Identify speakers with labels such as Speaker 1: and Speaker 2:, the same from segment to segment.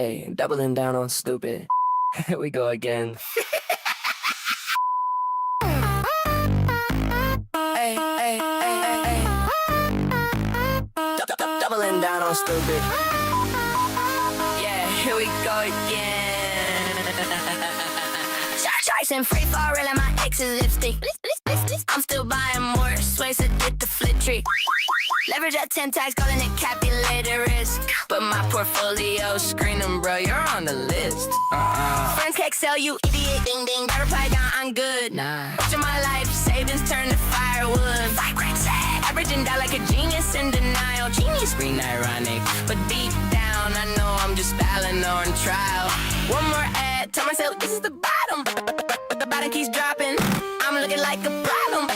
Speaker 1: Hey, doubling down on stupid. Here we go again. Hey, hey, hey, hey, hey. Doubling down on stupid. Yeah, here we go again. Chasing free for real and my ex's lipstick. I'm still buying more sways to get the flip tree. Leverage at 10 tags, calling it calculated risk. But my portfolio screening, bro, you're on the list. Friends can't sell you, idiot, ding ding. Better reply down, I'm good. Nah. Watching my life savings turn to firewood. Vibrance, averaging down like a genius in denial. Genius being ironic, but deep down I know I'm just battling on trial. One more ad, tell myself this is the bottom, but the bottom keeps dropping. I'm looking like a problem.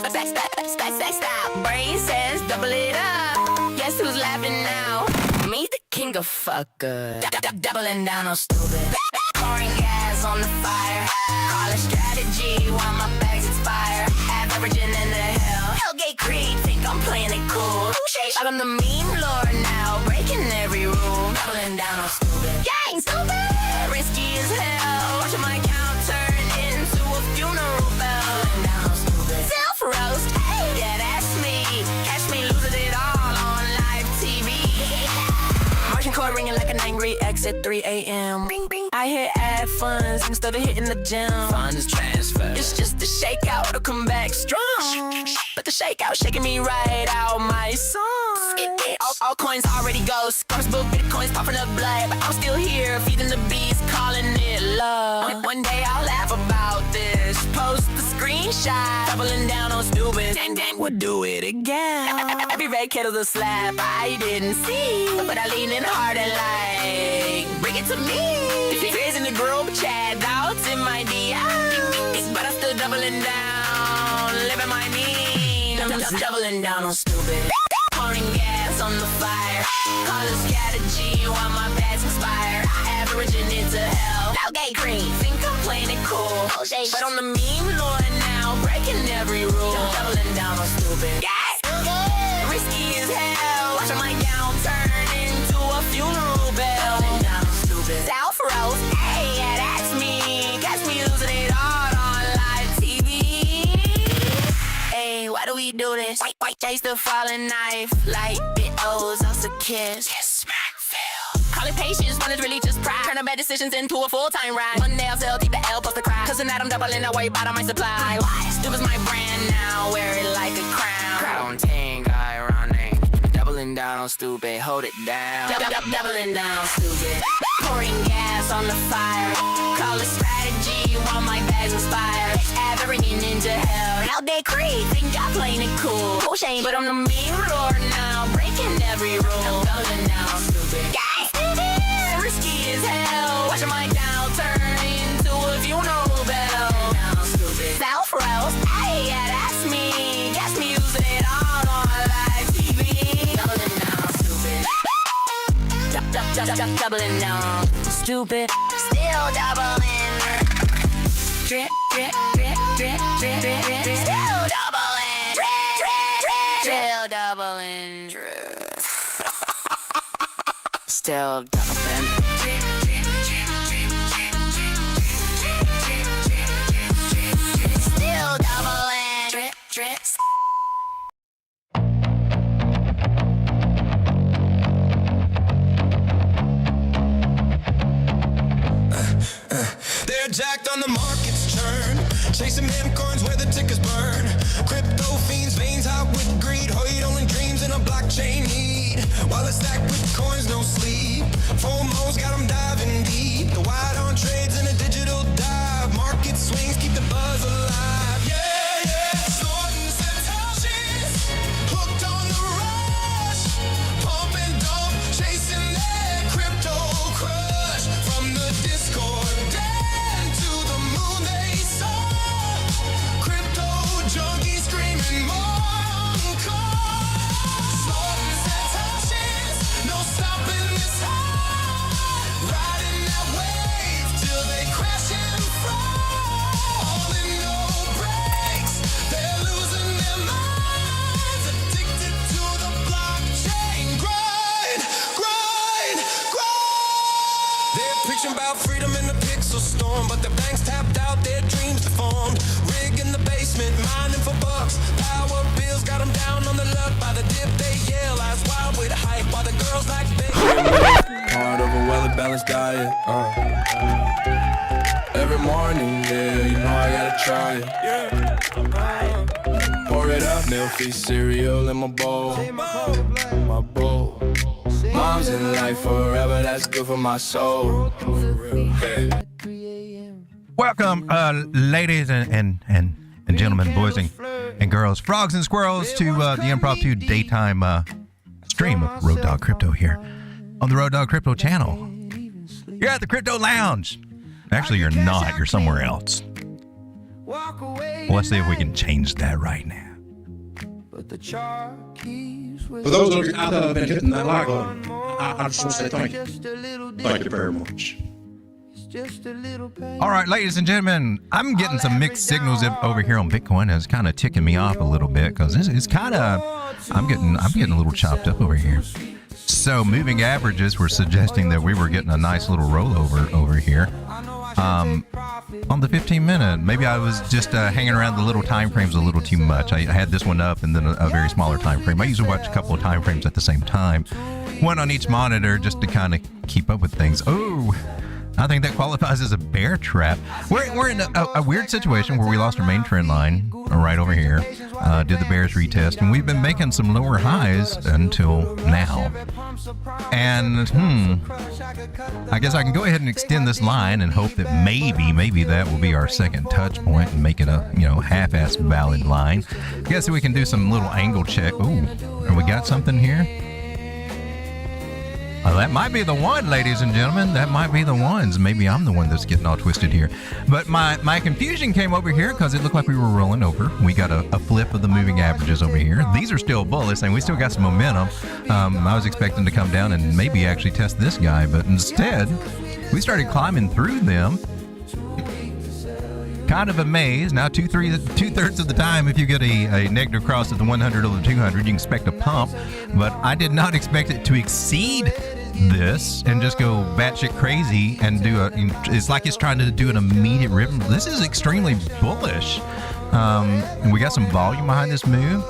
Speaker 1: Stop. Brain says double it up. Guess who's laughing now? Me, the king of fucker. Doubling down on stupid. Pouring gas on the fire. Call it strategy while my bags expire. Averaging in the hell. Hellgate Creed, think I'm playing it cool. Like I'm the meme lord now, breaking every rule. Doubling down on stupid. Gang stupid. Risky as hell. Watching my account turn into a funeral bell. Doubling down on stupid. Self-roast, hey, yeah, that's me. Catch me losing it all on live TV. Marching chord ringing like an angry X at 3 a.m. Bing, bing. I hit ad funds instead of hitting the gym. Funds transfer. It's just a shakeout to come back strong. But the shakeout shaking me right out my song. All coins already ghost. Book bitcoins popping up blood. But I'm still here feeding the beast, calling it love. One day I'll laugh about this. Post the screenshot. Doubling down on stupid. Dang, we'll do it again. Every red kettle's a slap I didn't see, but I lean in hard and like, bring it to me. Fears in the group chat, doubts in my DMs, but I'm still doubling down, living my means. Doubling down on stupid. Pouring gas on the fire. Call it strategy while my bags expire. Averaging into hell. Hellgate Creed, think I'm playing it cool. But on the meme lord now, breaking every rule. Doubling down on stupid. Risky as hell. Watching my gown turn into a funeral bell. Doubling down on stupid. Self-roast, hey, yeah, that's me. Catch me losing it all on live TV. Hey, why do we do this? Chase the falling knife like it owes us a kiss. Smack, fail. Call it patience when it's really just pride. Turning bad decisions into a full-time ride. One day I'll sell deep the L plus the cry. Cause tonight I'm doubling away bottom my supply. Stupid's my brand now, wear it like a crown. Crown ting, ironic. Doubling down on stupid, hold it down. Doubling down on stupid. Pouring gas on the fire. Call it strategy while my bags expire. Averaging into hell. Hellgate Creed, think I'm playing it cool. But I'm the meme lord now, breaking every rule. Doubling down on stupid. Risky as hell. Watching my down turn into a funeral bell. Self-roast, hey, yeah, that's me. Guess me using it all on live TV. Doubling down on stupid. Doubling down on stupid. Still doubling. Drip, drip, drip, drip, drip, drip, drip. Still doubling. Still doubling. Still doubling. Still doubling. Drip, drip.
Speaker 2: They're jacked on the market's churn, chasing meme coins where the tickers burn. Crypto fiends, veins hot with greed. Hoid only dreams in a blockchain need. While it's stacked with coins, no sleep. FOMO's got them diving deep. The wide on trades in a digital dive. Market swings keep the buzz alive. Yeah. Snorting Satoshis, hooked on the rush. Pump and dump, chasing that crypto crush. From the Discord down to the moon they saw. Crypto junkies screaming more on call. Snorting Satoshis, no stopping this high. Riding that wave till they it. Every morning, yeah, you know I gotta try it. Pour it up, milk-free cereal in my bowl. My bowl. Mom's in life forever, that's good for my soul. Yeah.
Speaker 3: Welcome, ladies and gentlemen, boys and girls, frogs and squirrels, to the impromptu daytime stream of Road Dog Crypto here on the Road Dog Crypto channel. You're at the Crypto Lounge. Actually, you're not. You're somewhere else. Well, let's see if we can change that right now.
Speaker 4: For those of you out there that have been hitting that like button, I just want to say thank you. Thank you very much.
Speaker 3: All right, ladies and gentlemen, I'm getting some mixed signals over here on Bitcoin. It's kind of ticking me off a little bit because it's kind of, I'm getting a little chopped up over here. So moving averages were suggesting that we were getting a nice little rollover over here. On the 15-minute, maybe I was just hanging around the little time frames a little too much. I had this one up and then a very smaller time frame. I usually watch a couple of time frames at the same time, one on each monitor, just to kind of keep up with things. Oh, I think that qualifies as a bear trap. We're in a weird situation where we lost our main trend line right over here. Did the bears retest, and we've been making some lower highs until now. And I guess I can go ahead and extend this line and hope that maybe that will be our second touch point and make it a half-ass valid line. I guess we can do some little angle check. Ooh, and we got something here. Oh, that might be the one, ladies and gentlemen. That might be the ones. Maybe I'm the one that's getting all twisted here. But my confusion came over here because it looked like we were rolling over. We got a flip of the moving averages over here. These are still bullish, and we still got some momentum. I was expecting to come down and maybe actually test this guy, but instead, we started climbing through them. Kind of amazed. Now, two-thirds of the time, if you get a negative cross at the 100 or the 200, you can expect a pump. But I did not expect it to exceed this and just go batshit crazy and do it's like it's trying to do an immediate rip. This is extremely bullish. And we got some volume behind this move.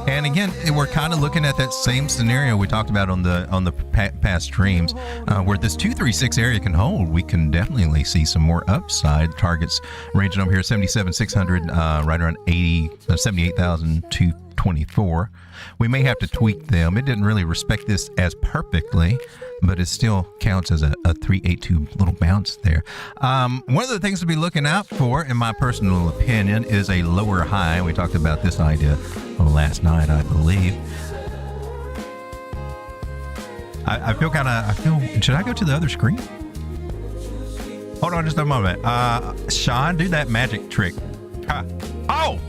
Speaker 3: And again, we're kind of looking at that same scenario we talked about on the past streams, where this 236 area can hold. We can definitely see some more upside targets ranging over here, 77,600, right around 78,224. We may have to tweak them. It didn't really respect this as perfectly, but it still counts as a 382 little bounce there. One of the things to be looking out for, in my personal opinion, is a lower high. We talked about this idea last night, I believe. I feel should I go to the other screen? Hold on just a moment. Sean, do that magic trick. Oh!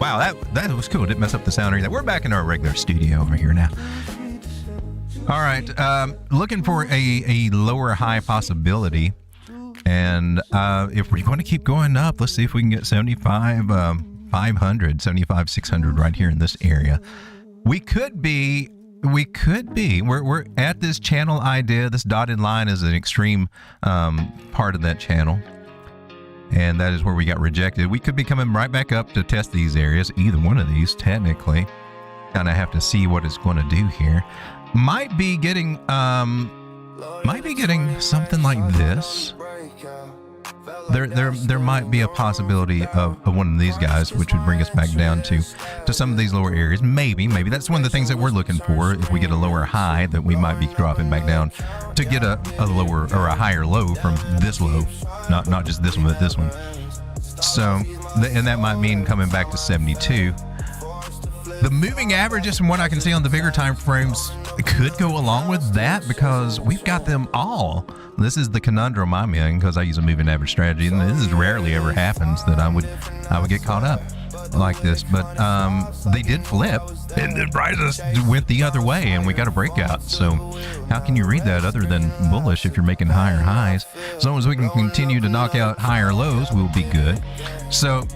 Speaker 3: Wow, that was cool. Didn't mess up the sound or anything. We're back in our regular studio over here now. All right, looking for a lower high possibility. And if we're going to keep going up, let's see if we can get 75,500, 75,600 right here in this area. We could be. We're at this channel idea. This dotted line is an extreme part of that channel. And that is where we got rejected. We could be coming right back up to test these areas. Either one of these, technically. Kind of have to see what it's going to do here. Might be getting something like this. There might be a possibility of one of these guys, which would bring us back down to some of these lower areas. Maybe that's one of the things that we're looking for. If we get a lower high, that we might be dropping back down to get a lower or a higher low from this low, not just this one, but this one. So, and that might mean coming back to 72. The moving averages, from what I can see on the bigger time frames, could go along with that because we've got them all. This is the conundrum I'm in because I use a moving average strategy, and this is rarely ever happens that I would get caught up like this. But they did flip, and then prices went the other way, and we got a breakout. So how can you read that other than bullish if you're making higher highs? As long as we can continue to knock out higher lows, we'll be good. So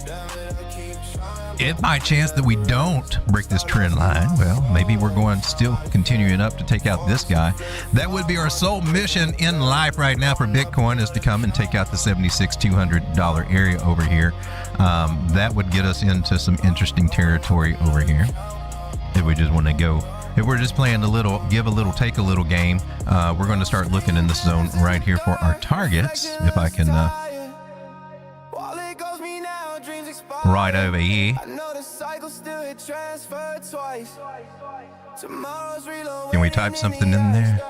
Speaker 3: if by chance that we don't break this trend line, well, maybe we're going still continuing up to take out this guy. That would be our sole mission in life right now for Bitcoin, is to come and take out the $76,200 area over here. That would get us into some interesting territory over here. If we just want to go if we're just playing a little, give a little, take a little game, we're going to start looking in this zone right here for our targets. If I can, right over here. Can we type something in there?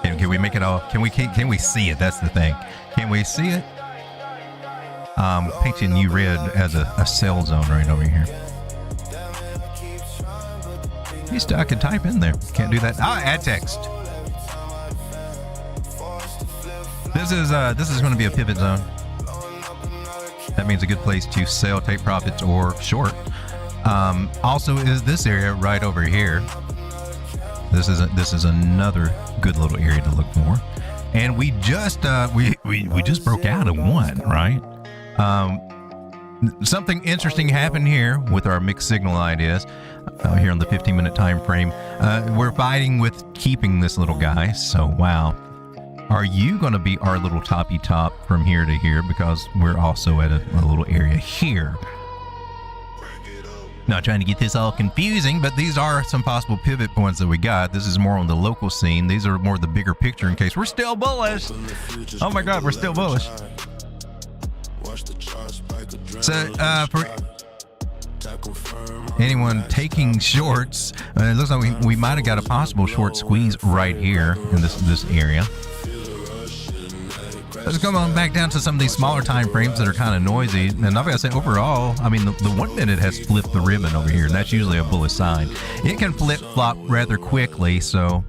Speaker 3: Can we make it all? Can we see it? That's the thing. Can we see it? Painting you red as a sell zone right over here. You still, I can type in there. Can't do that. Add text. This is going to be a pivot zone. That means a good place to sell, take profits, or short. Also, is this area right over here? This is another good little area to look for. And we just we just broke out of one, right? Something interesting happened here with our mixed signal ideas here on the 15-minute time frame. We're fighting with keeping this little guy. So wow. Are you going to be our little toppy top from here to here? Because we're also at a little area here. Not trying to get this all confusing, but these are some possible pivot points that we got. This is more on the local scene. These are more the bigger picture in case we're still bullish. Oh my God, we're still bullish. So for anyone taking shorts, it looks like we might have got a possible short squeeze right here in this area. Let's come on back down to some of these smaller time frames that are kind of noisy. And I've got to say, overall, I mean, the 1 minute has flipped the ribbon over here, and that's usually a bullish sign. It can flip-flop rather quickly, so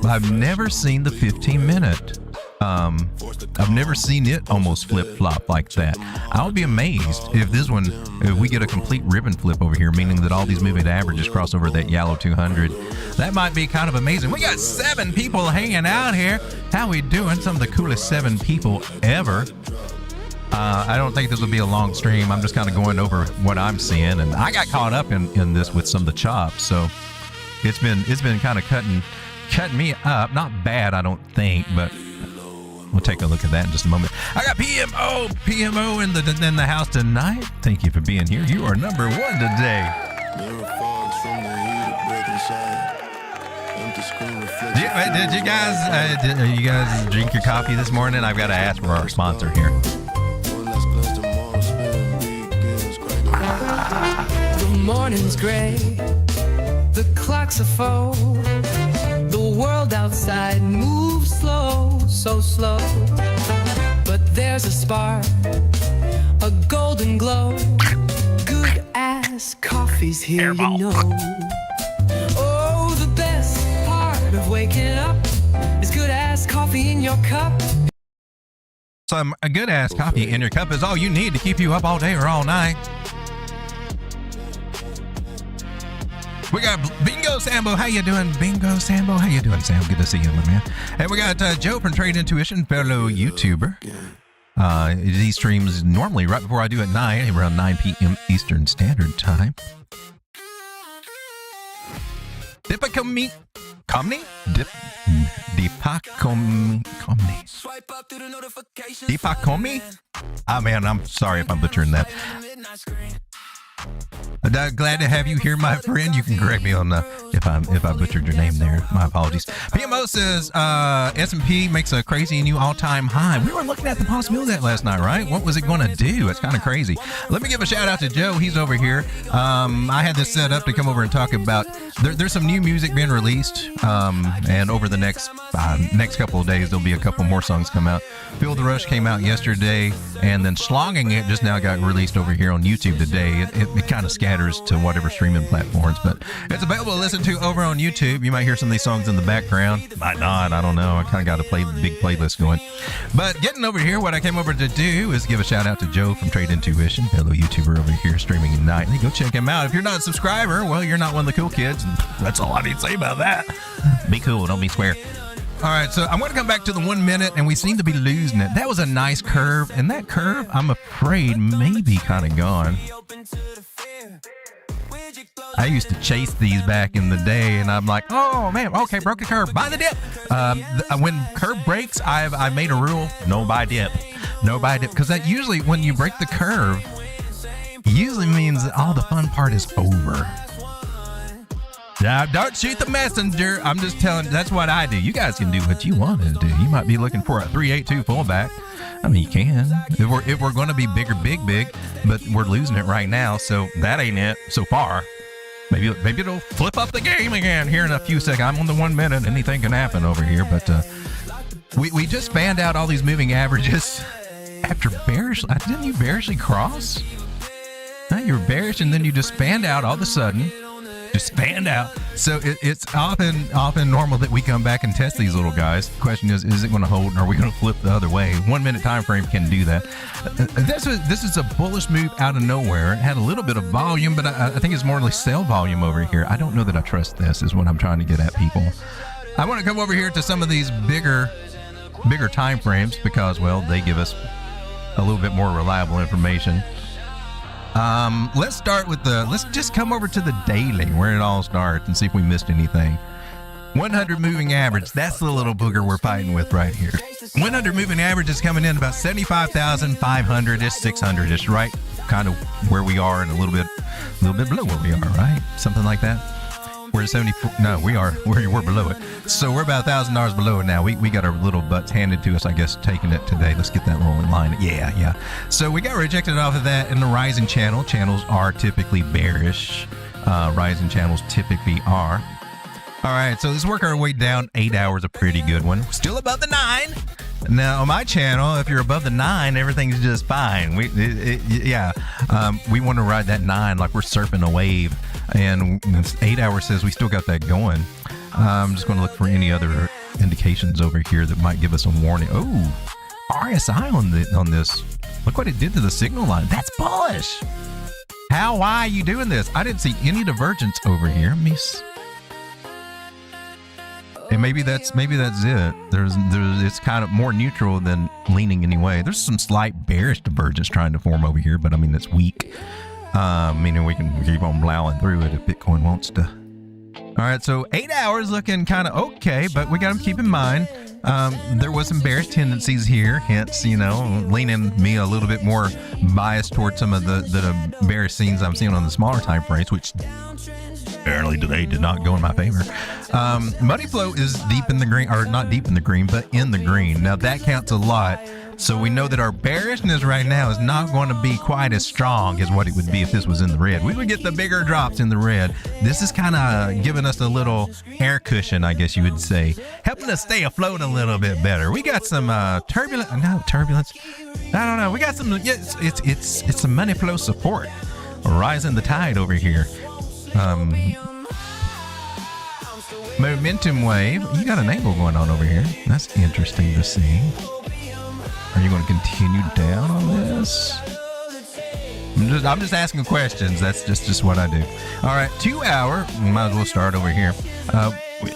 Speaker 3: I've never seen the 15-minute. I've never seen it almost flip-flop like that. I would be amazed if if we get a complete ribbon flip over here, meaning that all these moving averages cross over that yellow 200. That might be kind of amazing. We got 7 people hanging out here. How we doing? Some of the coolest 7 people ever. I don't think this will be a long stream. I'm just kind of going over what I'm seeing, and I got caught up in this with some of the chops. So it's been kind of cutting me up. Not bad, I don't think, but we'll take a look at that in just a moment. I got PMO in the house tonight. Thank you for being here. You are number 1 today. Did you guys drink your coffee this morning? I've got to ask for our sponsor here.
Speaker 5: The morning's gray, the clocks are full, the world outside moves slow, so slow. But there's a spark, a golden glow, good ass coffee's here, you know. Oh, the best part of waking up is good ass coffee in your cup.
Speaker 3: Some a good ass coffee in your cup is all you need to keep you up all day or all night. We got Bingo Sambo. How you doing, Bingo Sambo? How you doing, Sam? Good to see you, my man. And we got Joe from Trade Intuition, fellow YouTuber. He streams normally right before I do at 9, around 9 p.m. Eastern Standard Time. Dipacomi? Comni? Dipacomi? Ah, man, I'm sorry if I'm butchering that. Glad to have you here, my friend. You can correct me on if I butchered your name there. My apologies. PMO says S&P makes a crazy new all-time high. We were looking at the possibility of that last night, right? What was it going to do? It's kind of crazy. Let me give a shout out to Joe. He's over here. I had this set up to come over and talk about. There's some new music being released, and over the next couple of days, there'll be a couple more songs come out. Feel the Rush came out yesterday, and then Slonging It just now got released over here on YouTube today. It kind of scatters to whatever streaming platforms, but it's available to listen to over on YouTube. You might hear some of these songs in the background. Might not. I don't know. I kind of got a big playlist going. But getting over here, what I came over to do is give a shout out to Joe from Trade Intuition, fellow YouTuber over here streaming nightly. Go check him out. If you're not a subscriber, well, you're not one of the cool kids. That's all I need to say about that. Be cool. Don't be square. All right, so I'm going to come back to the 1 minute, and we seem to be losing it. That was a nice curve, and that curve, I'm afraid, may be kind of gone. I used to chase these back in the day, and I'm like, oh, man, okay, broke the curve. Buy the dip. When curve breaks, I made a rule, no buy dip. No buy dip, because that usually, when you break the curve, usually means that all the fun part is over. Don't shoot the messenger. I'm just telling. That's what I do. You guys can do what you want to do. You might be looking for a 382 fullback. I mean, you can. If we're going to be big, but we're losing it right now, so that ain't it so far. Maybe it'll flip up the game again here in a few seconds. I'm on the 1 minute. Anything can happen over here, but we just fanned out all these moving averages after bearish. Didn't you bearishly cross? No, you were bearish, and then you just fanned out all of a sudden. Just fanned out. So it's often normal that we come back and test these little guys. The question is it going to hold, or are we going to flip the other way? 1 minute time frame can do that. This is a bullish move out of nowhere. It had a little bit of volume, but I think it's more like sell volume over here. I don't know that I trust this, is what I'm trying to get at, people. I want to come over here to some of these bigger time frames because, well, they give us a little bit more reliable information. Let's start with let's just come over to the daily where it all starts and see if we missed anything. 100 moving average. That's the little booger we're fighting with right here. 100 moving average is coming in about 75,500-ish, 600-ish, right? Kind of where we are and a little bit below where we are, right? Something like that. We're at 74. No, we're below it. So we're about $1,000 below it now. We got our little butts handed to us, I guess, taking it today. Let's get that little in line. Yeah. So we got rejected off of that in the rising channel. Channels are typically bearish. Rising channels typically are. All right, so let's work our way down. 8 hours, a pretty good one. Still above the 9. Now, on my channel, if you're above the 9, everything's just fine. We want to ride that 9 like we're surfing a wave. And 8 hours says we still got that going. I'm just going to look for any other indications over here that might give us a warning. Oh, RSI on this. Look what it did to the signal line. That's bullish. Why are you doing this? I didn't see any divergence over here, miss. And maybe that's it. It's kind of more neutral than leaning anyway. There's some slight bearish divergence trying to form over here, but I mean that's weak. Meaning we can keep on plowing through it if Bitcoin wants to. All right, so 8 hours looking kind of okay, but we got to keep in mind there was some bearish tendencies here. Hence, leaning me a little bit more biased towards some of the bearish scenes I'm seeing on the smaller time frames, which apparently today did not go in my favor. Money flow is deep in the green, or not deep in the green, but in the green. Now that counts a lot. So we know that our bearishness right now is not going to be quite as strong as what it would be if this was in the red. We would get the bigger drops in the red. This is kind of giving us a little air cushion, I guess you would say, helping us stay afloat a little bit better. We got some turbulence. I don't know. We got some. It's some money flow support, rising the tide over here. Momentum wave. You got an angle going on over here. That's interesting to see. Are you going to continue down on this? I'm just asking questions. That's just what I do. All right, 2 hour. We might as well start over here.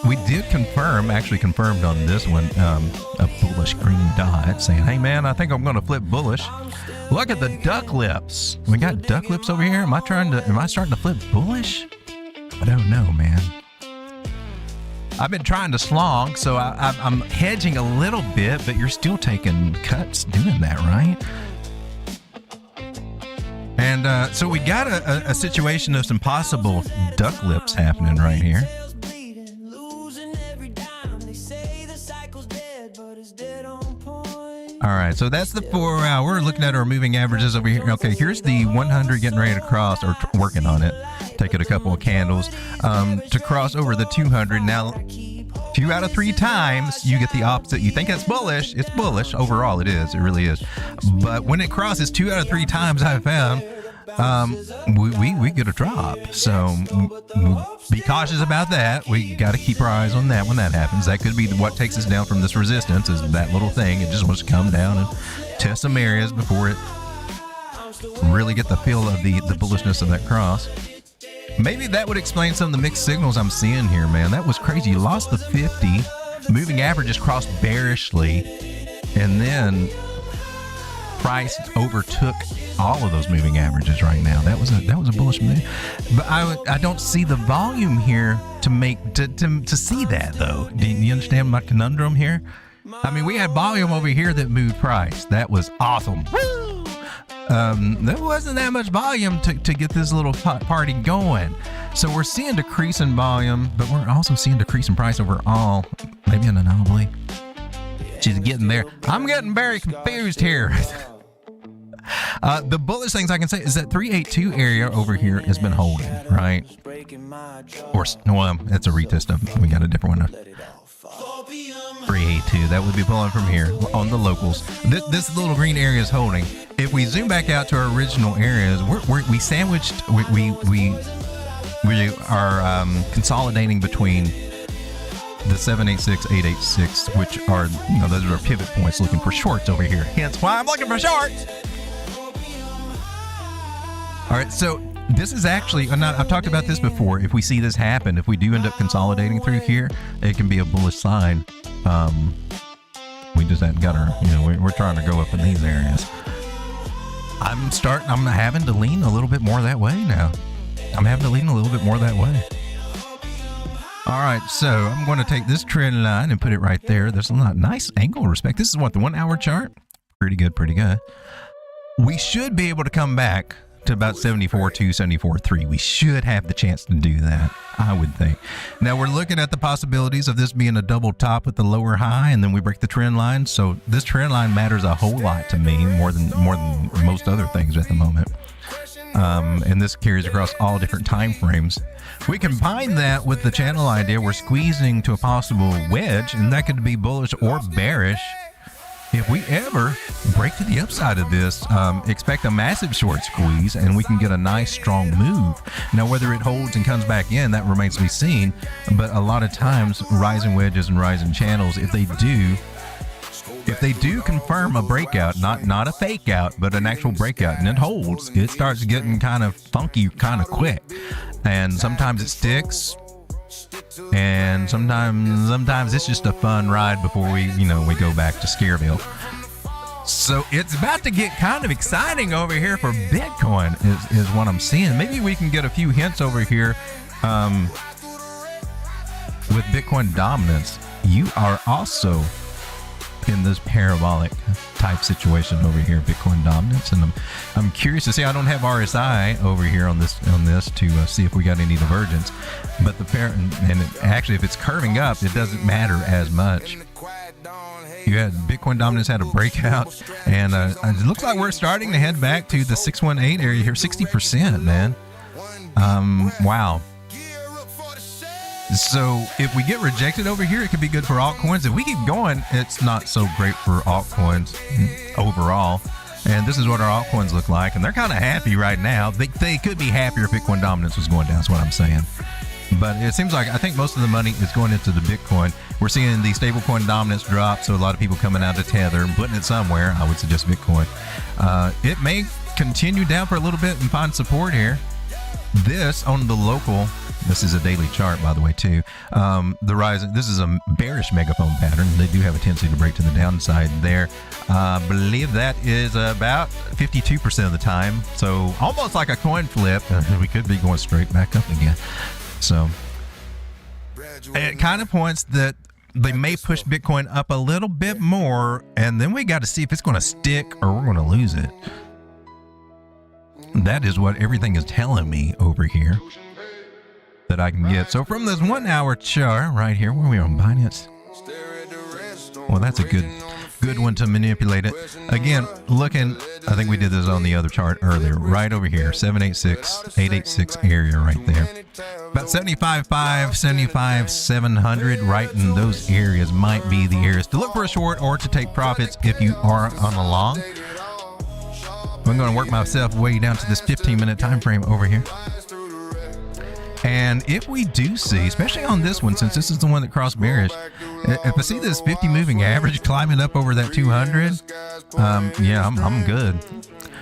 Speaker 3: We did actually confirmed on this one, a bullish green dot saying, hey man, I think I'm going to flip bullish. Look at the duck lips. We got duck lips over here. Am I starting to flip bullish? I don't know, man. I've been trying to slong, so I'm hedging a little bit, but you're still taking cuts doing that, right? And so we got a situation of some possible duck lips happening right here. All right, so that's the 4 hour. We're looking at our moving averages over here. Okay, here's the 100 getting ready to cross, or working on it. Take it a couple of candles to cross over the 200. Now, 2 out of 3 times, you get the opposite. You think it's bullish. It's bullish. Overall, it is. It really is. But when it crosses 2 out of 3 times, I found, we get a drop. So be cautious about that. We got to keep our eyes on that when that happens. That could be what takes us down from this resistance, is that little thing. It just wants to come down and test some areas before it really get the feel of the bullishness of that cross. Maybe that would explain some of the mixed signals I'm seeing here, man. That was crazy. You lost the 50. Moving averages crossed bearishly, and then price overtook all of those moving averages right now. That was a bullish move. But I don't see the volume here to see that, though. Do you understand my conundrum here? I mean, we had volume over here that moved price. That was awesome. There wasn't that much volume to get this little party going. So we're seeing decrease in volume, but we're also seeing decrease in price overall. Maybe an anomaly. She's getting there. I'm getting very confused here. The bullish things I can say is that 382 area over here has been holding, right? Or, well, it's a retest of, we got a different one. 382, that would be pulling from here on the locals. This little green area is holding. If we zoom back out to our original areas, we sandwiched, we are consolidating between the 786, 886, which are, you know, those are our pivot points looking for shorts over here. Hence why I'm looking for shorts. All right, so this is actually, I've talked about this before. If we see this happen, if we do end up consolidating through here, it can be a bullish sign. We just haven't got our, you know, we're trying to go up in these areas. I'm having to lean a little bit more that way now. I'm having to lean a little bit more that way. All right, so I'm going to take this trend line and put it right there. There's a nice angle respect. This is what, the 1 hour chart? Pretty good, pretty good. We should be able to come back to about 74.2, 74.3. We should have the chance to do that, I would think. Now we're looking at the possibilities of this being a double top with the lower high, and then we break the trend line. So this trend line matters a whole lot to me, more than most other things at the moment. And this carries across all different time frames. We combine that with the channel idea. We're squeezing to a possible wedge, and that could be bullish or bearish. If we ever break to the upside of this, expect a massive short squeeze, and we can get a nice strong move. Now, whether it holds and comes back in, that remains to be seen. But a lot of times, rising wedges and rising channels, if they do confirm a breakout, not a fake out, but an actual breakout, and it holds, it starts getting kind of funky kind of quick. And sometimes it sticks. And sometimes it's just a fun ride before we go back to Scareville. So it's about to get kind of exciting over here for Bitcoin is what I'm seeing. Maybe we can get a few hints over here with Bitcoin dominance. You are also in this parabolic type situation over here, Bitcoin dominance, and I'm curious to see. I don't have RSI over here on this to see if we got any divergence, but actually if it's curving up, it doesn't matter as much. You had Bitcoin dominance had a breakout, and it looks like we're starting to head back to the 618 area here, 60%, man. Wow. So if we get rejected over here, it could be good for altcoins. If we keep going, it's not so great for altcoins overall. And this is what our altcoins look like. And they're kind of happy right now. They could be happier if Bitcoin dominance was going down, is what I'm saying. But it seems like I think most of the money is going into the Bitcoin. We're seeing the stablecoin dominance drop. So a lot of people coming out of Tether and putting it somewhere. I would suggest Bitcoin. It may continue down for a little bit and find support here. This on the local, this is a daily chart, by the way, too. The rise, this is a bearish megaphone pattern. They do have a tendency to break to the downside there. I believe that is about 52% of the time. So almost like a coin flip. We could be going straight back up again. So it kind of points that they may push Bitcoin up a little bit more. And then we got to see if it's going to stick or we're going to lose it. That is what everything is telling me over here that I can get. So from this 1 hour chart right here, where are we on Binance? Well, that's a good one to manipulate it. Again, looking, I think we did this on the other chart earlier, right over here, 786, 886 area right there. About 75.5, 75,700, right in those areas might be the areas to look for a short or to take profits if you are on a long. I'm going to work myself way down to this 15-minute time frame over here. And if we do see, especially on this one, since this is the one that crossed bearish, if I see this 50 moving average climbing up over that 200, yeah, I'm good.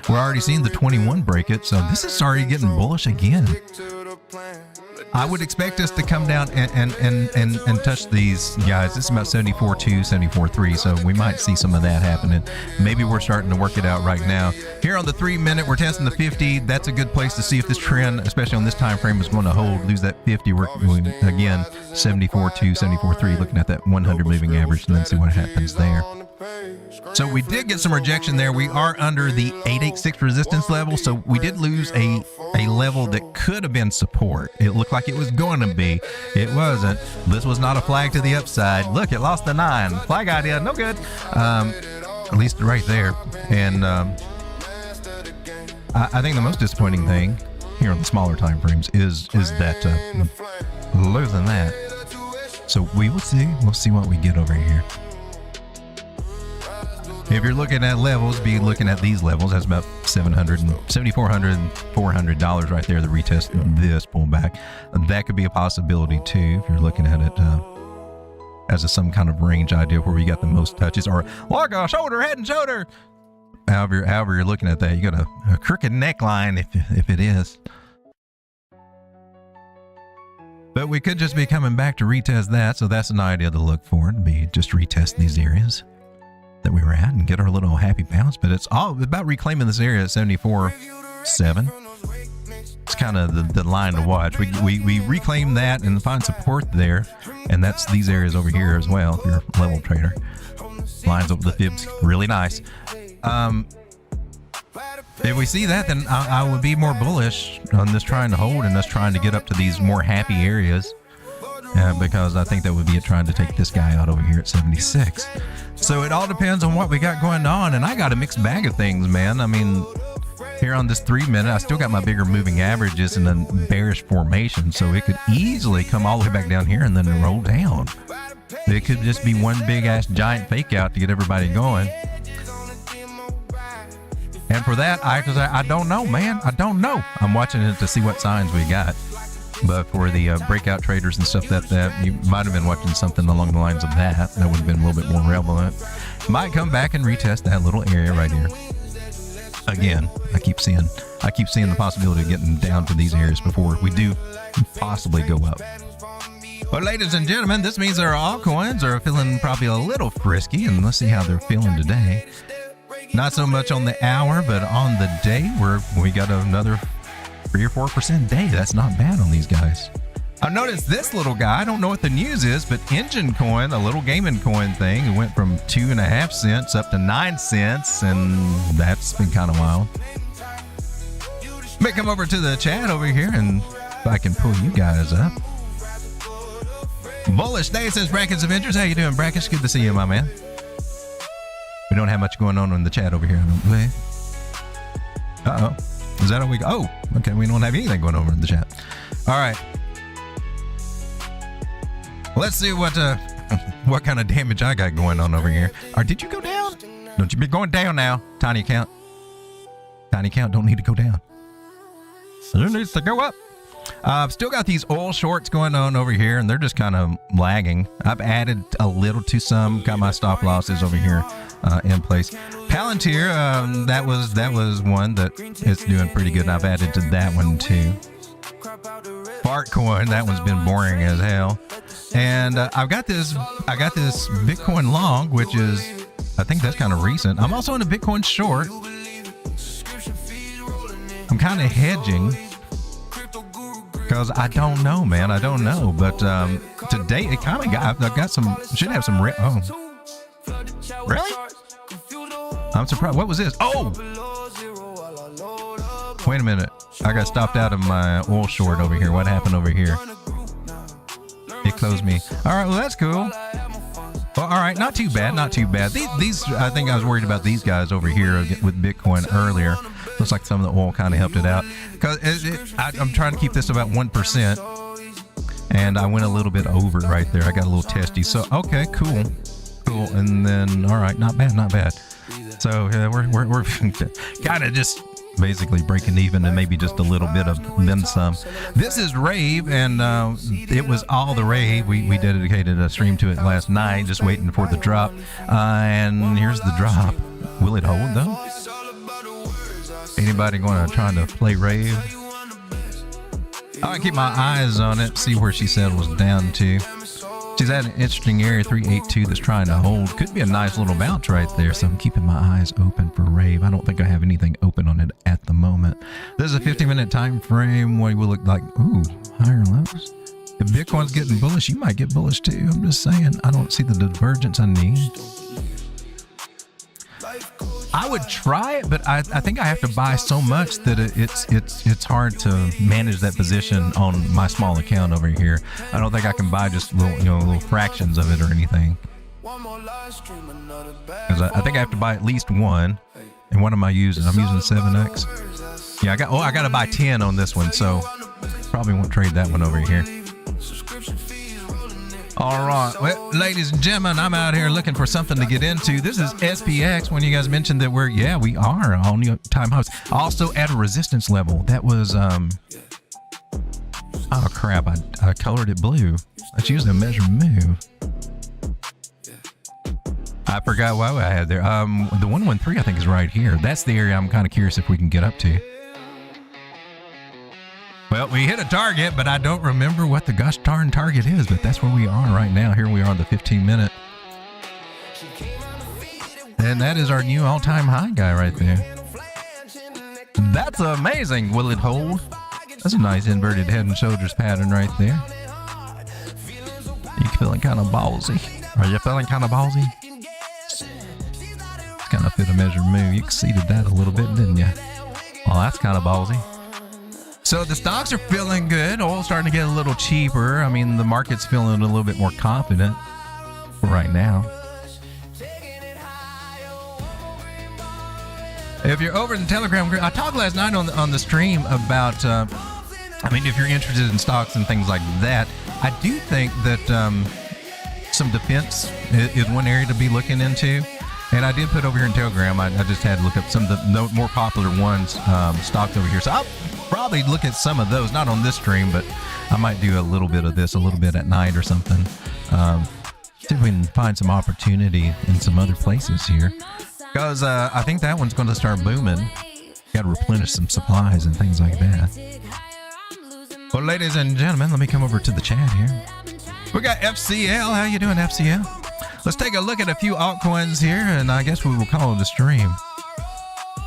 Speaker 3: We're already seeing the 21 break it, so this is already getting bullish again. I would expect us to come down and touch these guys. This is about 74.2, 74.3, so we might see some of that happening. Maybe we're starting to work it out right now. Here on the 3 minute, we're testing the 50. That's a good place to see if this trend, especially on this time frame, is going to hold. Lose that 50. We're again 74.2, 74.3, looking at that 100 moving average, and then see what happens there. So we did get some rejection there. We are under the 886 resistance level, so we did lose a level that could have been support. It looked like it was going to be. It wasn't. This was not a flag to the upside. Look, it lost the 9. Flag idea, no good. At least right there. And I think the most disappointing thing here on the smaller time frames is that lower than that. So we will see. We'll see what we get over here. If you're looking at levels, be looking at these levels. That's about $700, $7,400, $400 right there. The retest this pullback. That could be a possibility too if you're looking at it as some kind of range idea where we got the most touches, or like a shoulder, head and shoulder. However you're looking at that, you got a crooked neckline if it is. But we could just be coming back to retest that, so that's an idea to look for, to be just retest these areas that we were at and get our little happy bounce. But it's all about reclaiming this area at 74.7. It's kind of the line to watch. We reclaim that and find support there, and that's these areas over here as well. If you're a level trader, lines up with the fibs really nice. If we see that, then I would be more bullish on this trying to hold and us trying to get up to these more happy areas, because I think that would be it trying to take this guy out over here at 76. So it all depends on what we got going on, and I got a mixed bag of things, man. I mean, here on this 3 minute, I still got my bigger moving averages in a bearish formation, so it could easily come all the way back down here and then roll down. It could just be one big ass giant fake out to get everybody going. And for that, I don't know, man. I don't know. I'm watching it to see what signs we got. But for the breakout traders and stuff, that you might have been watching something along the lines of that would have been a little bit more relevant. Might come back and retest that little area right here. Again, I keep seeing the possibility of getting down to these areas before we do possibly go up. Well, ladies and gentlemen, this means our altcoins are feeling probably a little frisky, and let's see how they're feeling today. Not so much on the hour, but on the day, we got another 3 or 4% day. That's not bad on these guys. I noticed this little guy, I don't know what the news is, but Engine Coin, a little gaming coin thing, it went from 2.5 cents up to 9 cents, and that's been kind of wild. May come over to the chat over here, and if I can pull you guys up. Bullish Day says Brackets of Interest. How you doing, Brackets? Good to see you, my man. We don't have much going on in the chat over here, I don't believe. Uh-oh. Is that all we got? Oh, okay. We don't have anything going on in the chat. All right. Let's see what kind of damage I got going on over here. Or did you go down? Don't you be going down now, Tiny Account. Tiny Account don't need to go down. It needs to go up. I've still got these oil shorts going on over here, and they're just kind of lagging. I've added a little to some. Got my stop losses over here in place. Palantir, that was one that is doing pretty good. I've added to that one too. Bartcoin, that one's been boring as hell. And I got this Bitcoin long, which is, I think that's kind of recent. I'm also in a Bitcoin short. I'm kind of hedging because I don't know, man. I don't know. But today it kind of got, I've got some, should have some, oh, really? I'm surprised. What was this? Oh, wait a minute. I got stopped out of my oil short over here. What happened over here? It closed me. All right, well, that's cool. Well, all right, not too bad, not too bad. These, I think I was worried about these guys over here with Bitcoin earlier. Looks like some of the oil kind of helped it out. Because I'm trying to keep this about 1%. And I went a little bit over right there. I got a little testy. So, okay, cool. Cool. And then, all right, not bad, not bad. So, we're kind of just basically breaking even and maybe just a little bit of then some. This is Rave, and it was all the Rave. We dedicated a stream to it last night, just waiting for the drop. And here's the drop. Will it hold though? Anybody going to try to play Rave? I'll keep my eyes on it, see where she settles down to. She's at an interesting area, 382, that's trying to hold. Could be a nice little bounce right there, so I'm keeping my eyes open for Rave. I don't think I have anything open on it at the moment. This is a 50-minute time frame. What will look like? Ooh, higher lows. If Bitcoin's getting bullish, you might get bullish too. I'm just saying, I don't see the divergence I need. I would try it, but I think I have to buy so much that it's hard to manage that position on my small account over here. I don't think I can buy just little fractions of it or anything. Because I think I have to buy at least one. And what am I using? I'm using 7X. Yeah, I got to buy 10 on this one, so probably won't trade that one over here. All right, well, ladies and gentlemen, I'm out here looking for something to get into. This is SPX. When you guys mentioned that we are on new time highs. Also at a resistance level. That was oh crap! I colored it blue. That's usually a measured move. I forgot what I had there. The 113 I think is right here. That's the area I'm kind of curious if we can get up to. Well, we hit a target, but I don't remember what the gosh darn target is, but that's where we are right now. Here we are on the 15-minute. And that is our new all-time high guy right there. That's amazing. Will it hold? That's a nice inverted head and shoulders pattern right there. You feeling kind of ballsy? Are you feeling kind of ballsy? It's kind of fit a measured move. You exceeded that a little bit, didn't you? Well, that's kind of ballsy. So the stocks are feeling good. Oil's starting to get a little cheaper. I mean, the market's feeling a little bit more confident right now. If you're over in the Telegram group, I talked last night on the stream about, I mean, if you're interested in stocks and things like that, I do think that some defense is one area to be looking into. And I did put over here in Telegram, I just had to look up some of the more popular ones, stocks over here. So I'll probably look at some of those, not on this stream, but I might do a little bit of this, a little bit at night or something. See if we can find some opportunity in some other places here. Because I think that one's going to start booming. Got to replenish some supplies and things like that. Well, ladies and gentlemen, let me come over to the chat here. We got FCL. How you doing, FCL? Let's take a look at a few altcoins here, and I guess we will call it a stream.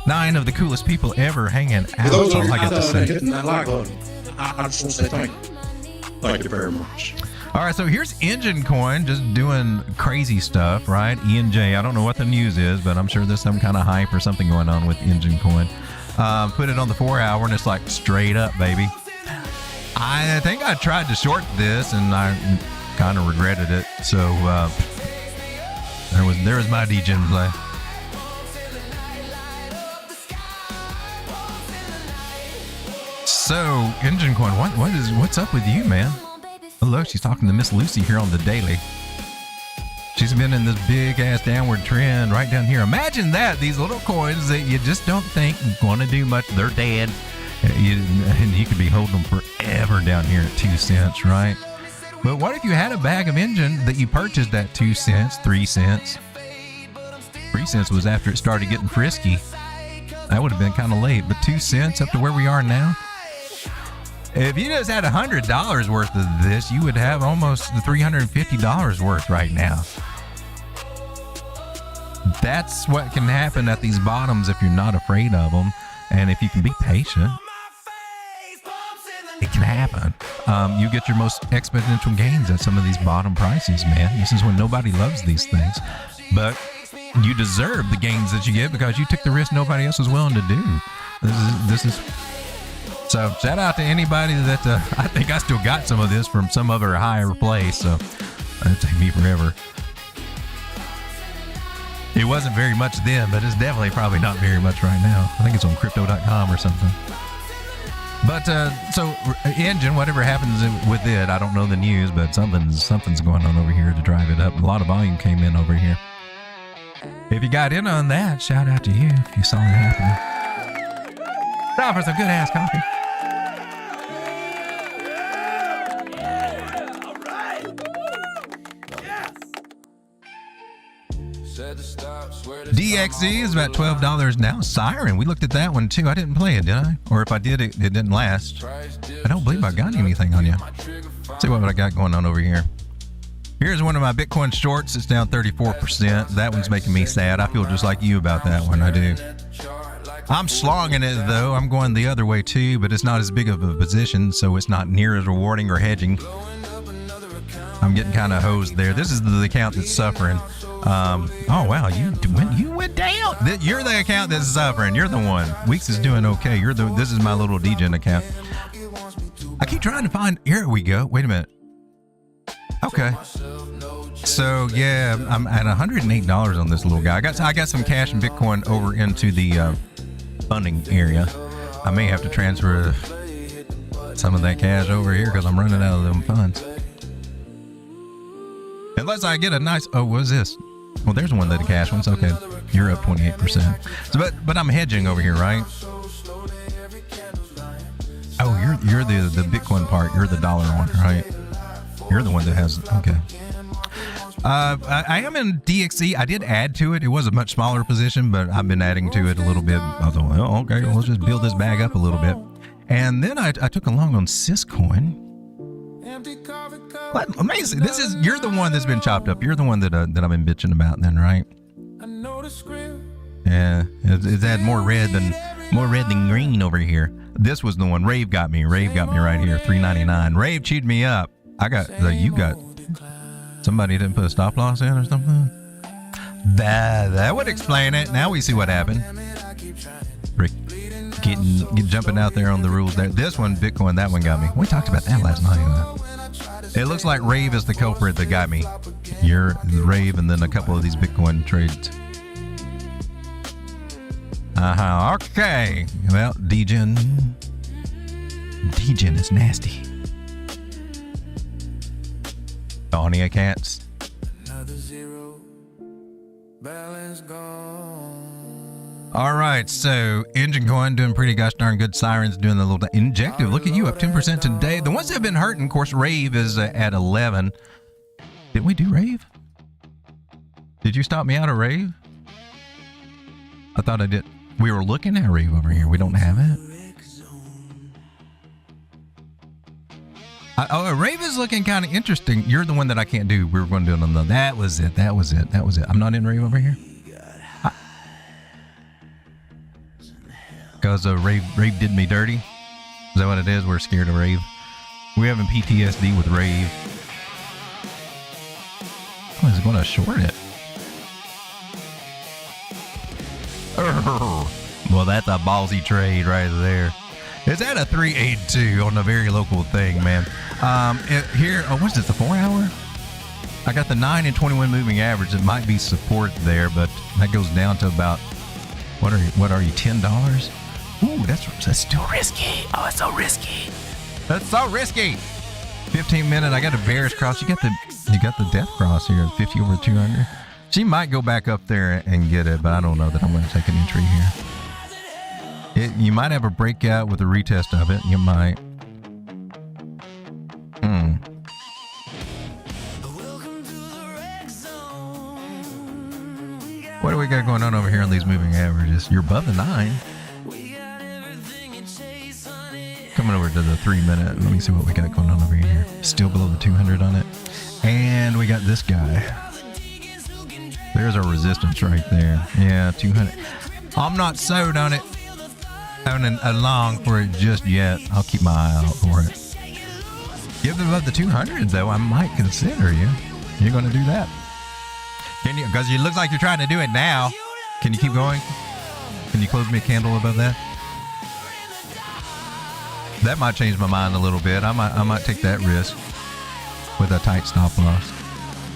Speaker 3: 9 of the coolest people ever hanging out. That's all I got to say.
Speaker 4: Hitting that like button. I just want to say thank you. Thank you very much.
Speaker 3: All right, so here's Engine Coin just doing crazy stuff, right? ENJ, I don't know what the news is, but I'm sure there's some kind of hype or something going on with Engine Coin. Put it on the 4-hour, and it's like straight up, baby. I think I tried to short this, and I kind of regretted it. So there was my degen play. So, Engine Coin, what's up with you, man? Oh, look, she's talking to Miss Lucy here on the daily. She's been in this big ass downward trend right down here. Imagine that, these little coins that you just don't think going to do much. They're dead. And you could be holding them forever down here at 2 cents, right? But what if you had a bag of Engine that you purchased at 2 cents, 3 cents? 3 cents was after it started getting frisky. That would have been kind of late, but 2 cents up to where we are now. If you just had $100 worth of this, you would have almost $350 worth right now. That's what can happen at these bottoms if you're not afraid of them, and if you can be patient. It can happen. You get your most exponential gains at some of these bottom prices, man. This is when nobody loves these things, but you deserve the gains that you get because you took the risk nobody else was willing to do. This is. So shout out to anybody that I think I still got some of this from some other higher place. So it'll take me forever. It wasn't very much then, but it's definitely probably not very much right now. I think it's on crypto.com or something. But so Engine, whatever happens with it, I don't know the news, but something's going on over here to drive it up. A lot of volume came in over here. If you got in on that, shout out to you if you saw it happening. Time for some good ass coffee. DXE is about $12 now. Siren, we looked at that one too. I didn't play it, did I? Or if I did, it didn't last. I don't believe I got anything on you. Let's see what I got going on over here. Here's one of my Bitcoin shorts. It's down 34%. That one's making me sad. I feel just like you about that one. I do. I'm slogging it though. I'm going the other way too, but it's not as big of a position, so it's not near as rewarding or hedging. I'm getting kind of hosed there. This is the account that's suffering. Oh wow, you went down. You're the account that's suffering. You're the one. Weeks is doing okay. This is my little degen account. I keep trying to find. Here we go. Wait a minute. Okay. So yeah, I'm at $108 on this little guy. I got some cash and Bitcoin over into the funding area. I may have to transfer some of that cash over here because I'm running out of them funds. Unless I get a nice. Oh, what is this? Well, there's one of the cash ones. Okay, you're up 28%. So, but I'm hedging over here, right? Oh, you're the Bitcoin part. You're the dollar one, right? You're the one that has. Okay. I am in DXC. I did add to it. It was a much smaller position, but I've been adding to it a little bit. I thought, well, okay, let's just build this bag up a little bit. And then I took a long on Syscoin. What? Amazing. You're the one that's been chopped up. You're the one that I've been bitching about then, right? Yeah, it's had more red than green over here. This was the one. Rave got me right here, $3.99. Rave chewed me up. You got somebody didn't put a stop loss in or something? That would explain it. Now we see what happened. Rick jumping out there on the rules there. This one, Bitcoin, that one got me. We talked about that last night. It looks like Rave is the culprit that got me. You're Rave and then a couple of these Bitcoin trades. Okay. Well, degen is nasty. Donnie, I can't. All right, so Engine Coin doing pretty gosh darn good. Sirens doing a little injective. Look at you, up 10% today. The ones that have been hurting, of course, Rave is at 11. Did we do Rave? Did you stop me out of Rave? I thought I did. We were looking at Rave over here. We don't have it. Rave is looking kind of interesting. You're the one that I can't do. We were going to do it on the. That was it. I'm not in Rave over here. Because Rave did me dirty. Is that what it is? We're scared of Rave. We're having PTSD with Rave. Oh, is it going to short it? Well, that's a ballsy trade right there. It's at a 382 on a very local thing, man. What's this, the 4 hour? I got the 9 and 21 moving average. It might be support there, but that goes down to about, what are you, $10? Ooh, that's still risky. Oh, it's so risky. That's so risky. 15 minute. I got a bearish cross. You got the death cross here, 50 over 200. She might go back up there and get it, but I don't know that I'm going to take an entry here. You might have a breakout with a retest of it. You might. What do we got going on over here on these moving averages? You're above the 9. Coming over to the 3 minute. Let me see what we got going on over here. Still below the 200 on it. And we got this guy. There's our resistance right there. Yeah, 200. I'm not sold on it. Having a long for it just yet. I'll keep my eye out for it. Give it above the 200 though. I might consider you. You're going to do that. Can you? Because it looks like you're trying to do it now. Can you keep going? Can you close me a candle above that? That might change my mind a little bit. I might take that risk with a tight stop loss.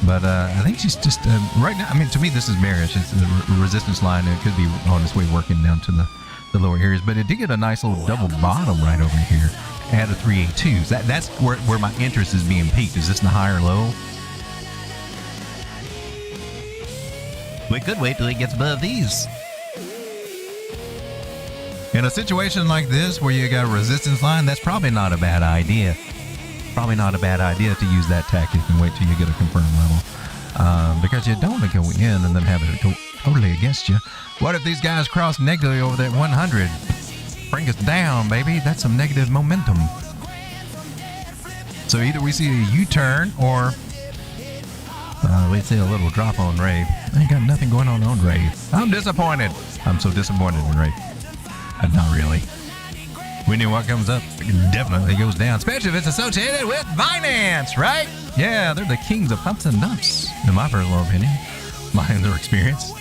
Speaker 3: But I think she's just right now. I mean, to me, this is bearish. It's the resistance line. It could be on its way working down to the lower areas. But it did get a nice little double bottom right over here at a 382. That's where my interest is being peaked. Is this the higher low? We could wait till it gets above these. In a situation like this where you got a resistance line, that's probably not a bad idea. Probably not a bad idea to use that tactic and wait till you get a confirmed level. Because you don't want to go in and then have it go totally against you. What if these guys cross negatively over that 100? Bring us down, baby. That's some negative momentum. So either we see a U-turn or we see a little drop on Rave. I ain't got nothing going on Rave. I'm disappointed. I'm so disappointed in Rave. Not really. We knew what comes up definitely goes down, especially if it's associated with Binance, right? Yeah, they're the kings of pumps and dumps, in my personal opinion. in their experience.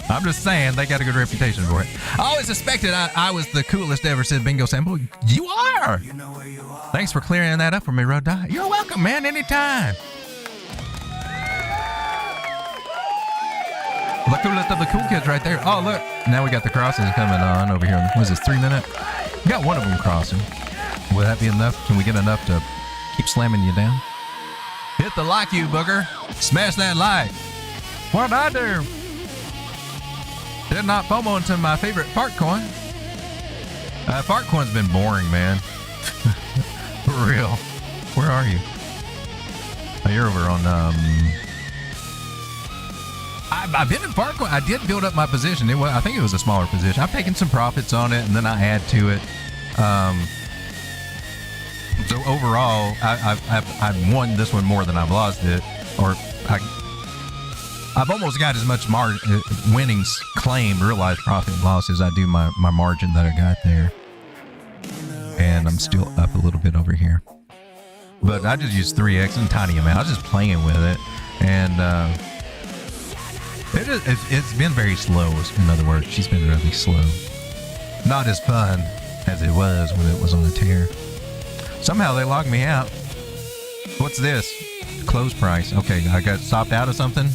Speaker 3: I'm just saying they got a good reputation for it. I always suspected I was the coolest ever, said Bingo Sample. You are. Thanks for clearing that up for me, Road Dog. You're welcome, man. Anytime. The coolest of the cool kids right there. Oh, look. Now we got the crosses coming on over here. What is this, 3 minute? We got one of them crossing. Will that be enough? Can we get enough to keep slamming you down? Hit the like, you booger. Smash that like. What'd I do? Did not FOMO into my favorite fart coin. Fart coin's been boring, man. For real. Where are you? Oh, you're over on, I've been in fart coin. I did build up my position. I think it was a smaller position. I've taken some profits on it, and then I add to it. So overall, I've won this one more than I've lost it. Or I've almost got as much winnings claimed, realized profit and loss as I do my margin that I got there. And I'm still up a little bit over here. But I just used 3x in a tiny amount. I was just playing with it. And it's been very slow, in other words. She's been really slow. Not as fun as it was when it was on a tear. Somehow they logged me out. What's this? Close price. Okay, I got stopped out of something.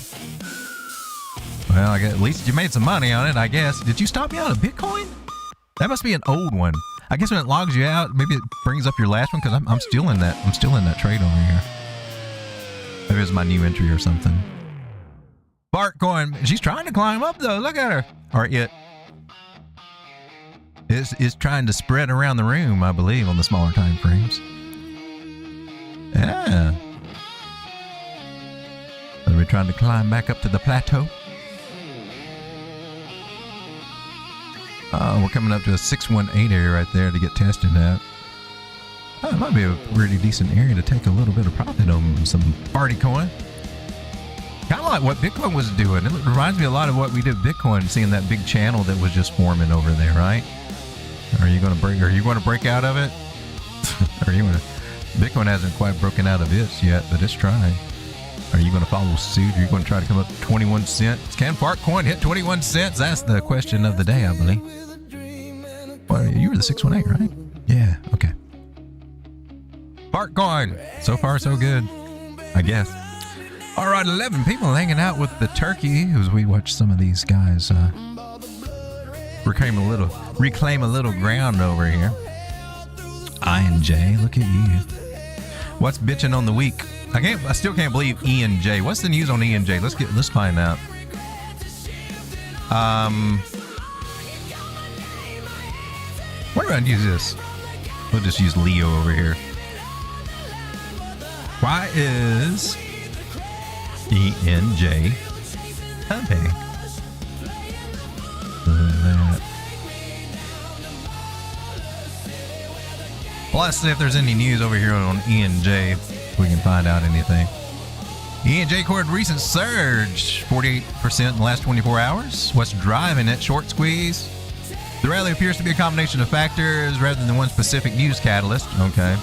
Speaker 3: Well, at least you made some money on it, I guess. Did you stop me out of Bitcoin? That must be an old one. I guess when it logs you out, maybe it brings up your last one, because I'm still in that. I'm still in that trade over here. Maybe it's my new entry or something. Fart coin. She's trying to climb up though. Look at her. Or it is trying to spread around the room, I believe, on the smaller time frames. Yeah. Are we trying to climb back up to the plateau? We're coming up to a 618 area right there to get tested at. Oh, it might be a really decent area to take a little bit of profit on some party coin. Kind of like what Bitcoin was doing. It reminds me a lot of what we did with Bitcoin, seeing that big channel that was just forming over there, right? Are you going to break out of it? Bitcoin hasn't quite broken out of it yet, but it's trying. Are you going to follow suit? Are you going to try to come up to 21 cents? Can fart coin hit 21 cents? That's the question of the day, I believe. Well, you were the 618, right? Yeah, okay. Fart coin. So far, so good, I guess. All right, 11 people hanging out with the turkey as we watch some of these guys reclaim a little ground over here. I and J, look at you. What's bitching on the week? I still can't believe E and J. What's the news on E and J? Let's find out. Where do I use this? We'll just use Leo over here. Why is E and J pumping? Well, let's see if there's any news over here on E and J. We can find out anything. E&J recorded recent surge, 48% in the last 24 hours. What's driving it? Short squeeze. The rally appears to be a combination of factors rather than one specific news catalyst. Okay.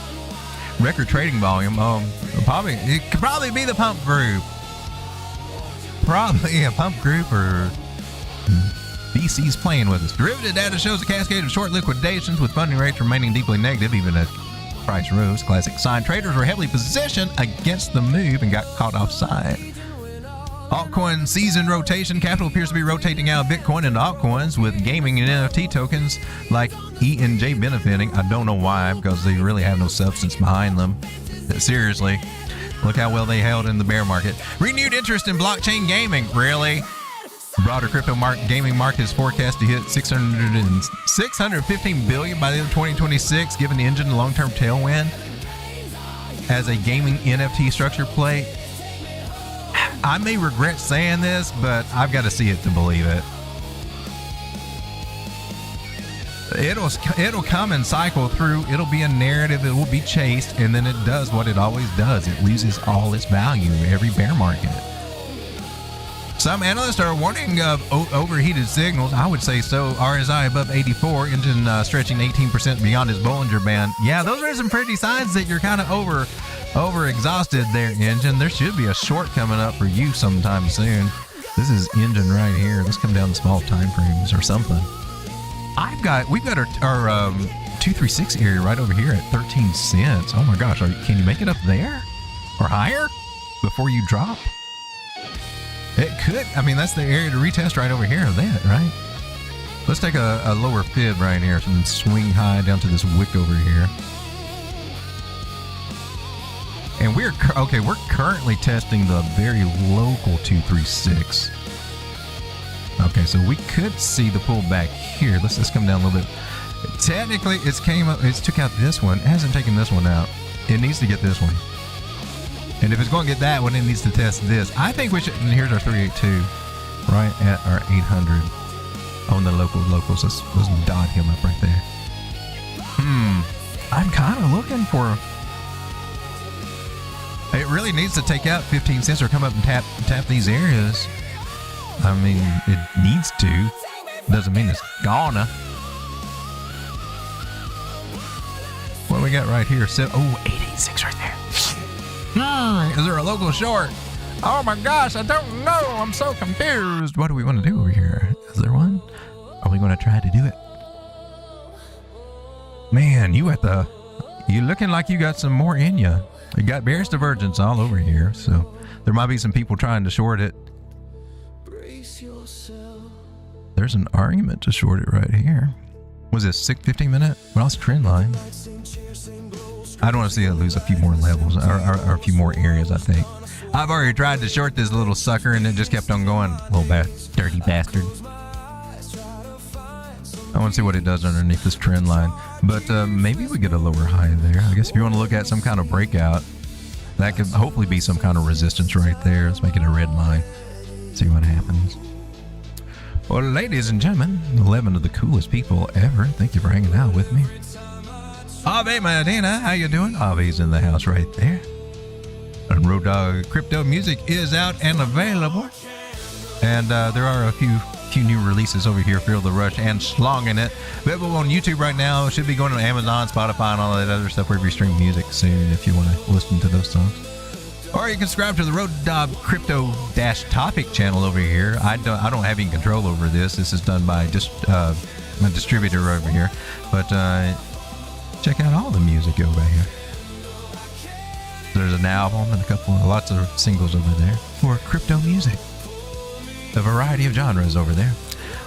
Speaker 3: Record trading volume. It could probably be the pump group. Probably a pump group or BC's playing with us. Derivative data shows a cascade of short liquidations with funding rates remaining deeply negative even as price rose. Classic sign. Traders were heavily positioned against the move and got caught offside. Altcoin season rotation. Capital appears to be rotating out of Bitcoin into altcoins with gaming and NFT tokens like E and J benefiting. I don't know why, because they really have no substance behind them. Seriously. Look how well they held in the bear market. Renewed interest in blockchain gaming. Really? Broader crypto gaming market is forecast to hit 615 billion by the end of 2026, given the engine long-term tailwind as a gaming NFT structure play. I may regret saying this, but I've got to see it to believe it. It'll come and cycle through. It'll be a narrative. It will be chased, and then it does what it always does. It loses all its value every bear market. Some analysts are warning of overheated signals. I would say so. RSI above 84, engine stretching 18% beyond his Bollinger Band. Yeah, those are some pretty signs that you're kind of over exhausted there, engine. There should be a short coming up for you sometime soon. This is engine right here. Let's come down to small time frames or something. We've got our 236 area right over here at 13 cents. Oh my gosh, can you make it up there or higher before you drop? It could. I mean, that's the area to retest right over here of that, right? Let's take a lower fib right here and swing high down to this wick over here. And we're currently testing the very local 236. Okay, so we could see the pullback here. Let's just come down a little bit. Technically, it's took out this one. It hasn't taken this one out. It needs to get this one. And if it's going to get that one, it needs to test this. I think we should, and here's our 382, right at our 800 on the locals. Let's dot him up right there. I'm kind of looking for, it really needs to take out 15 cents or come up and tap these areas. I mean, it needs to. Doesn't mean it's gonna. What do we got right here? 886 right there. Is there a local short? Oh my gosh, I don't know. I'm so confused. What do we want to do over here? Is there one? Are we going to try to do it? Man, you looking like you got some more in you. You got bearish divergence all over here, so there might be some people trying to short it. There's an argument to short it right here. Was this 15 minute? Well, it's trend line. I don't want to see it lose a few more levels or a few more areas, I think. I've already tried to short this little sucker and it just kept on going. Little dirty bastard. I want to see what it does underneath this trend line. But maybe we get a lower high there. I guess if you want to look at some kind of breakout, that could hopefully be some kind of resistance right there. Let's make it a red line. See what happens. Well, ladies and gentlemen, 11 of the coolest people ever. Thank you for hanging out with me. Ave Medina, how you doing? Ave's in the house right there. And Road Dog Crypto music is out and available. And there are a few new releases over here, Feel the Rush and Slonging It. Available on YouTube right now. Should be going to Amazon, Spotify, and all that other stuff wherever you stream music soon if you want to listen to those songs. Or you can subscribe to the Road Dog Crypto Topic channel over here. I don't have any control over this. This is done by just my distributor over here. But check out all the music over here. There's an album and lots of singles over there for crypto music. A variety of genres over there.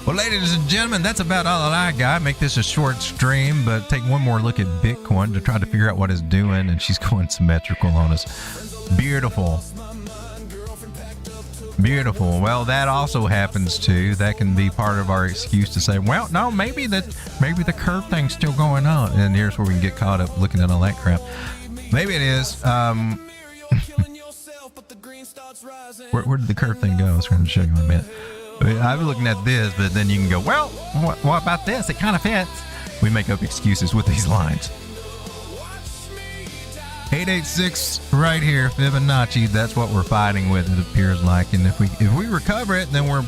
Speaker 3: Well, ladies and gentlemen, that's about all that I got. Make this a short stream, but take one more look at Bitcoin to try to figure out what it's doing. And she's going symmetrical on us. Beautiful. Beautiful. Well, that also happens too. That can be part of our excuse to say, well, no, maybe the curve thing's still going on. And here's where we can get caught up looking at all that crap. Maybe it is. Where did the curve thing go? I was trying to show you in a minute. I'm looking at this, but then you can go, well, what about this? It kind of fits. We make up excuses with these lines. 886 right here, Fibonacci. That's what we're fighting with, it appears like. And if we recover it, then we're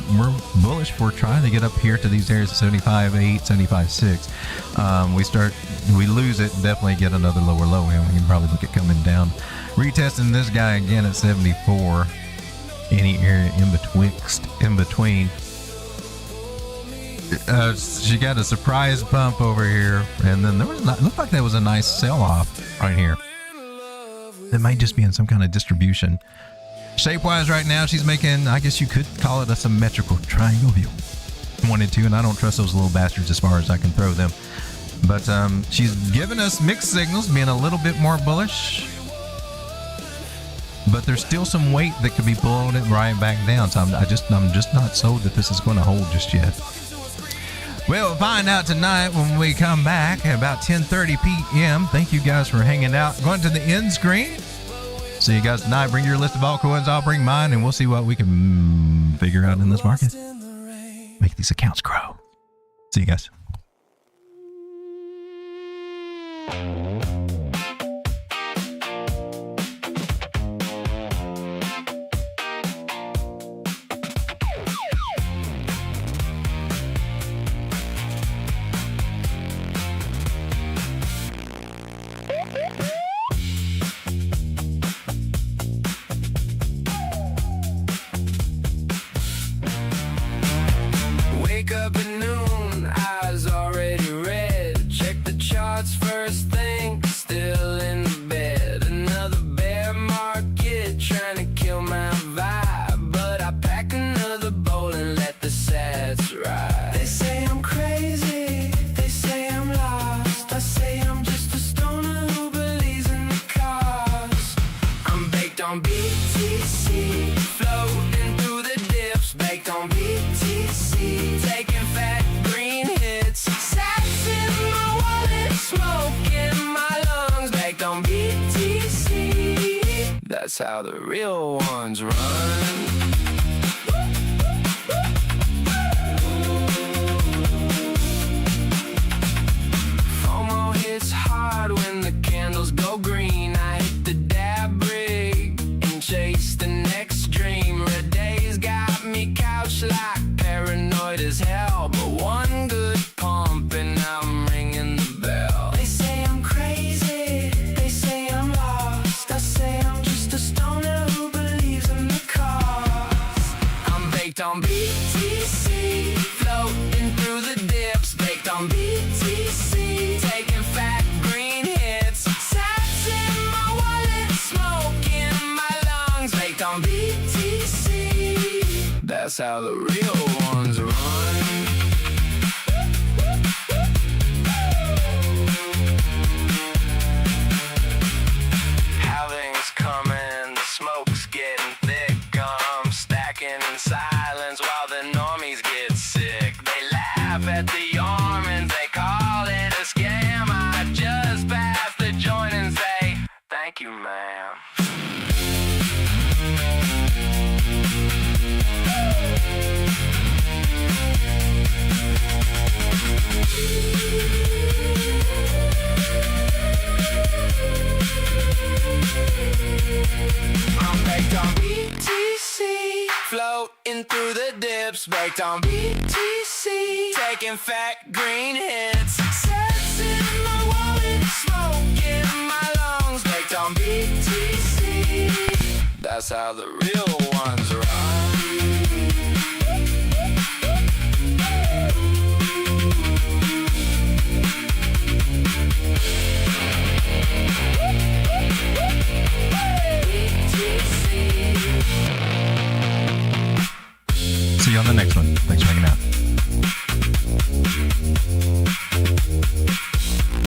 Speaker 3: bullish for trying to get up here to these areas of 75.8, 75.6. We lose it, definitely get another lower low, and we can probably look at coming down. Retesting this guy again at 74. Any area in between. She got a surprise bump over here, and then looked like there was a nice sell-off right here. It might just be in some kind of distribution. Shape-wise right now, she's making, I guess you could call it a symmetrical triangle view. 1 and 2, and I don't trust those little bastards as far as I can throw them. But she's giving us mixed signals, being a little bit more bullish. But there's still some weight that could be pulling it right back down. So I'm just not sold that this is going to hold just yet. We'll find out tonight when we come back at about 10:30 p.m. Thank you guys for hanging out. Going to the end screen. See you guys tonight. Bring your list of altcoins. I'll bring mine, and we'll see what we can figure out in this market. Make these accounts grow. See you guys.
Speaker 1: That's how the real ones run. FOMO hits hard when the candles go green. I hit the dab rig and chase the next dream. Red days got me couch like paranoid as hell, but one good pump and I'm ringing the bell. They say I'm crazy, they say I'm lost. I say I'm just a stoner who believes in the cause. I'm baked on BTC, floating through the dips. Baked on BTC, taking fat green hits. Sats in my wallet, smoke in my lungs. Baked on BTC, that's how the real ones run. Halving's coming, the smoke's getting thick. I'm stacking in silence while the normies get sick. They laugh at the Armins, they call it a scam. I just pass the joint and say, thank you, ma'am. I'm baked on BTC, floating through the dips. Baked on BTC, taking fat green hits. Sets in my wallet, smoke in my lungs. Baked on BTC, that's how the real ones run.